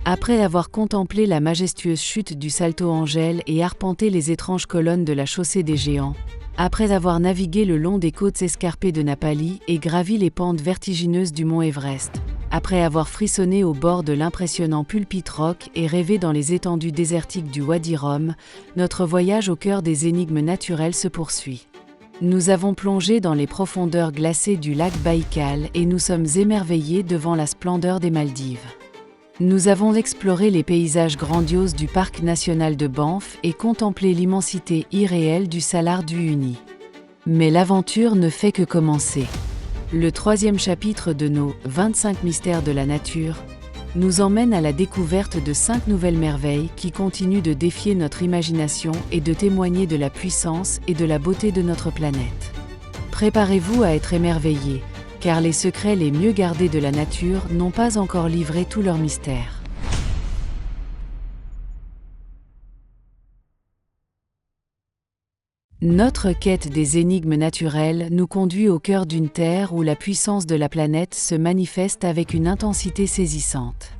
Après avoir contemplé la majestueuse chute du Salto Ángel et arpenté les étranges colonnes de la chaussée des géants, après avoir navigué le long des côtes escarpées de Napali et gravi les pentes vertigineuses du mont Everest, après avoir frissonné au bord de l'impressionnant Pulpit Rock et rêvé dans les étendues désertiques du Wadi Rum, notre voyage au cœur des énigmes naturelles se poursuit. Nous avons plongé dans les profondeurs glacées du lac Baïkal et nous sommes émerveillés devant la splendeur des Maldives. Nous avons exploré les paysages grandioses du parc national de Banff et contemplé l'immensité irréelle du Salar du Uyuni. Mais l'aventure ne fait que commencer. Le 3e chapitre de nos 25 mystères de la nature nous emmène à la découverte de 5 nouvelles merveilles qui continuent de défier notre imagination et de témoigner de la puissance et de la beauté de notre planète. Préparez-vous à être émerveillés, car les secrets les mieux gardés de la nature n'ont pas encore livré tous leurs mystères. Notre quête des énigmes naturelles nous conduit au cœur d'une Terre où la puissance de la planète se manifeste avec une intensité saisissante.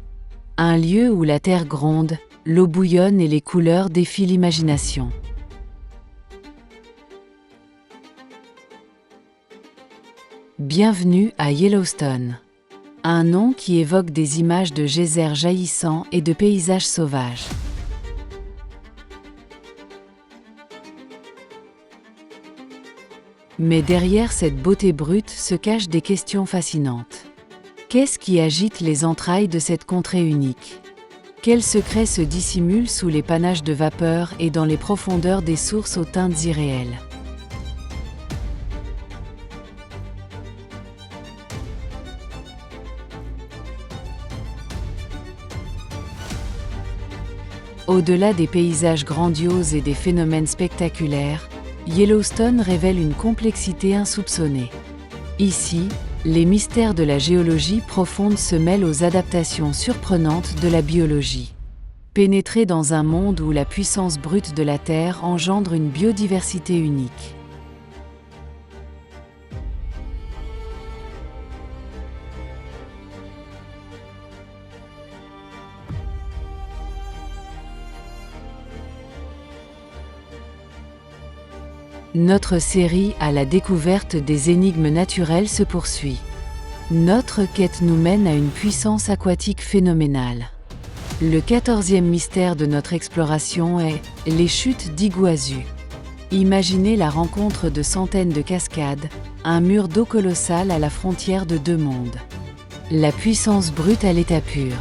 Un lieu où la Terre gronde, l'eau bouillonne et les couleurs défient l'imagination. Bienvenue à Yellowstone. Un nom qui évoque des images de geysers jaillissants et de paysages sauvages. Mais derrière cette beauté brute se cachent des questions fascinantes. Qu'est-ce qui agite les entrailles de cette contrée unique? Quels secrets se dissimulent sous les panaches de vapeur et dans les profondeurs des sources aux teintes irréelles? Au-delà des paysages grandioses et des phénomènes spectaculaires, Yellowstone révèle une complexité insoupçonnée. Ici, les mystères de la géologie profonde se mêlent aux adaptations surprenantes de la biologie. Pénétrer dans un monde où la puissance brute de la Terre engendre une biodiversité unique. Notre série à la découverte des énigmes naturelles se poursuit. Notre quête nous mène à une puissance aquatique phénoménale. Le 14e mystère de notre exploration est les chutes d'Iguazu. Imaginez la rencontre de centaines de cascades, un mur d'eau colossal à la frontière de 2 mondes. La puissance brute à l'état pur.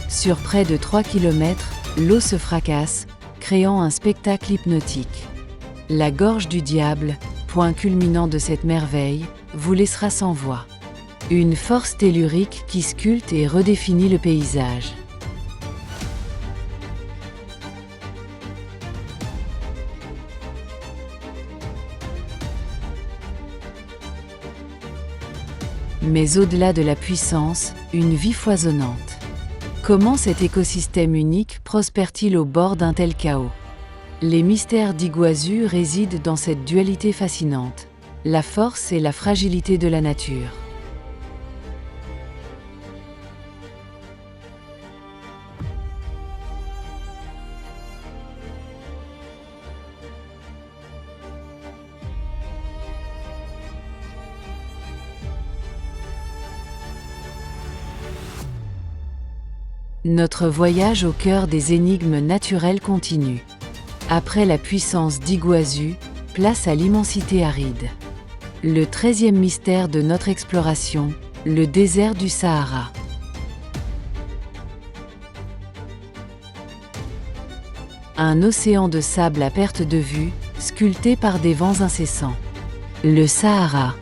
Sur près de 3 km, l'eau se fracasse, créant un spectacle hypnotique. La gorge du diable, point culminant de cette merveille, vous laissera sans voix. Une force tellurique qui sculpte et redéfinit le paysage. Mais au-delà de la puissance, une vie foisonnante. Comment cet écosystème unique prospère-t-il au bord d'un tel chaos? Les mystères d'Iguazu résident dans cette dualité fascinante, la force et la fragilité de la nature. Notre voyage au cœur des énigmes naturelles continue. Après la puissance d'Iguazu, place à l'immensité aride. Le 13e mystère de notre exploration, le désert du Sahara. Un océan de sable à perte de vue, sculpté par des vents incessants. Le Sahara.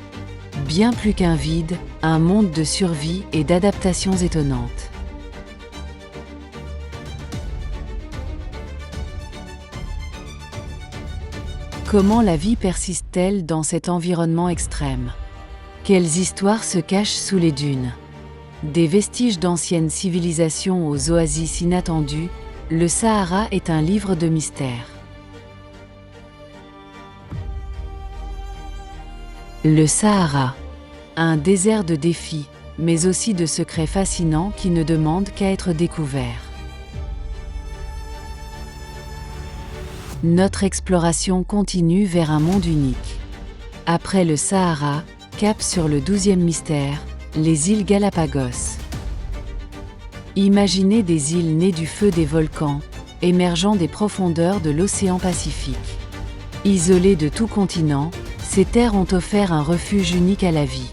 Bien plus qu'un vide, un monde de survie et d'adaptations étonnantes. Comment la vie persiste-t-elle dans cet environnement extrême? Quelles histoires se cachent sous les dunes? Des vestiges d'anciennes civilisations aux oasis inattendues, Le Sahara est un livre de mystères. Le Sahara. Un désert de défis, mais aussi de secrets fascinants qui ne demandent qu'à être découverts. Notre exploration continue vers un monde unique. Après le Sahara, cap sur le 12e mystère, les îles Galapagos. Imaginez des îles nées du feu des volcans, émergeant des profondeurs de l'océan Pacifique. Isolées de tout continent, ces terres ont offert un refuge unique à la vie.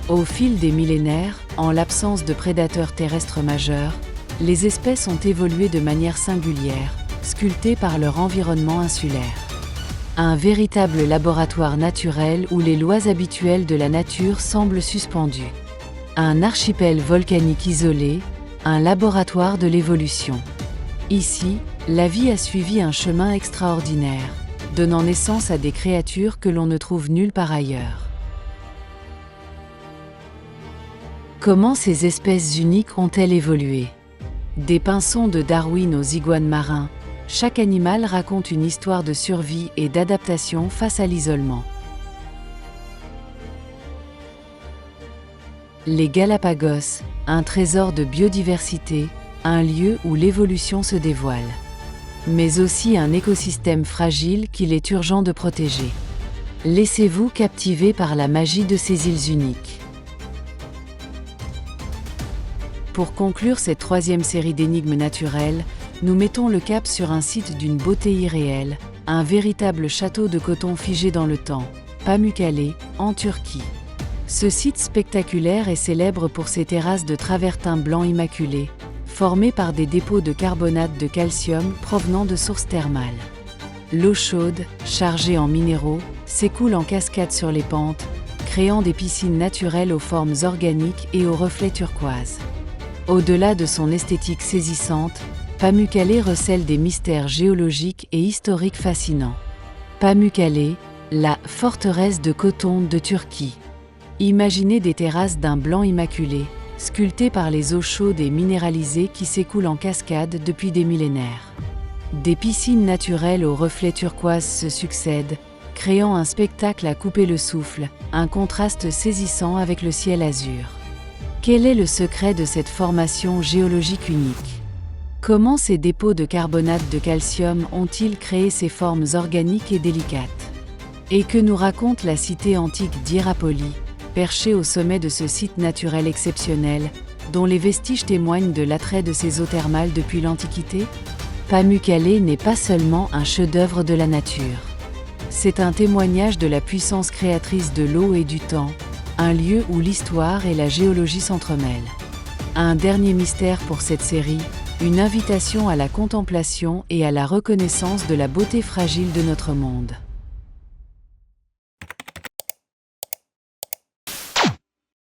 Au fil des millénaires, en l'absence de prédateurs terrestres majeurs, les espèces ont évolué de manière singulière, sculptées par leur environnement insulaire. Un véritable laboratoire naturel où les lois habituelles de la nature semblent suspendues. Un archipel volcanique isolé, un laboratoire de l'évolution. Ici, la vie a suivi un chemin extraordinaire, donnant naissance à des créatures que l'on ne trouve nulle part ailleurs. Comment ces espèces uniques ont-elles évolué? Des pinsons de Darwin aux iguanes marins, chaque animal raconte une histoire de survie et d'adaptation face à l'isolement. Les Galapagos, un trésor de biodiversité, un lieu où l'évolution se dévoile. Mais aussi un écosystème fragile qu'il est urgent de protéger. Laissez-vous captiver par la magie de ces îles uniques. Pour conclure cette 3e série d'énigmes naturelles, nous mettons le cap sur un site d'une beauté irréelle, un véritable château de coton figé dans le temps, Pamukkale, en Turquie. Ce site spectaculaire est célèbre pour ses terrasses de travertin blanc immaculé, formées par des dépôts de carbonate de calcium provenant de sources thermales. L'eau chaude, chargée en minéraux, s'écoule en cascade sur les pentes, créant des piscines naturelles aux formes organiques et aux reflets turquoises. Au-delà de son esthétique saisissante, Pamukkale recèle des mystères géologiques et historiques fascinants. Pamukkale, la forteresse de coton de Turquie. Imaginez des terrasses d'un blanc immaculé, sculptées par les eaux chaudes et minéralisées qui s'écoulent en cascade depuis des millénaires. Des piscines naturelles aux reflets turquoises se succèdent, créant un spectacle à couper le souffle, un contraste saisissant avec le ciel azur. Quel est le secret de cette formation géologique unique? Comment ces dépôts de carbonate de calcium ont-ils créé ces formes organiques et délicates? Et que nous raconte la cité antique d'Hiérapolie, perchée au sommet de ce site naturel exceptionnel, dont les vestiges témoignent de l'attrait de ces eaux thermales depuis l'Antiquité? Pamukkale n'est pas seulement un chef-d'œuvre de la nature. C'est un témoignage de la puissance créatrice de l'eau et du temps, un lieu où l'histoire et la géologie s'entremêlent. Un dernier mystère pour cette série, une invitation à la contemplation et à la reconnaissance de la beauté fragile de notre monde.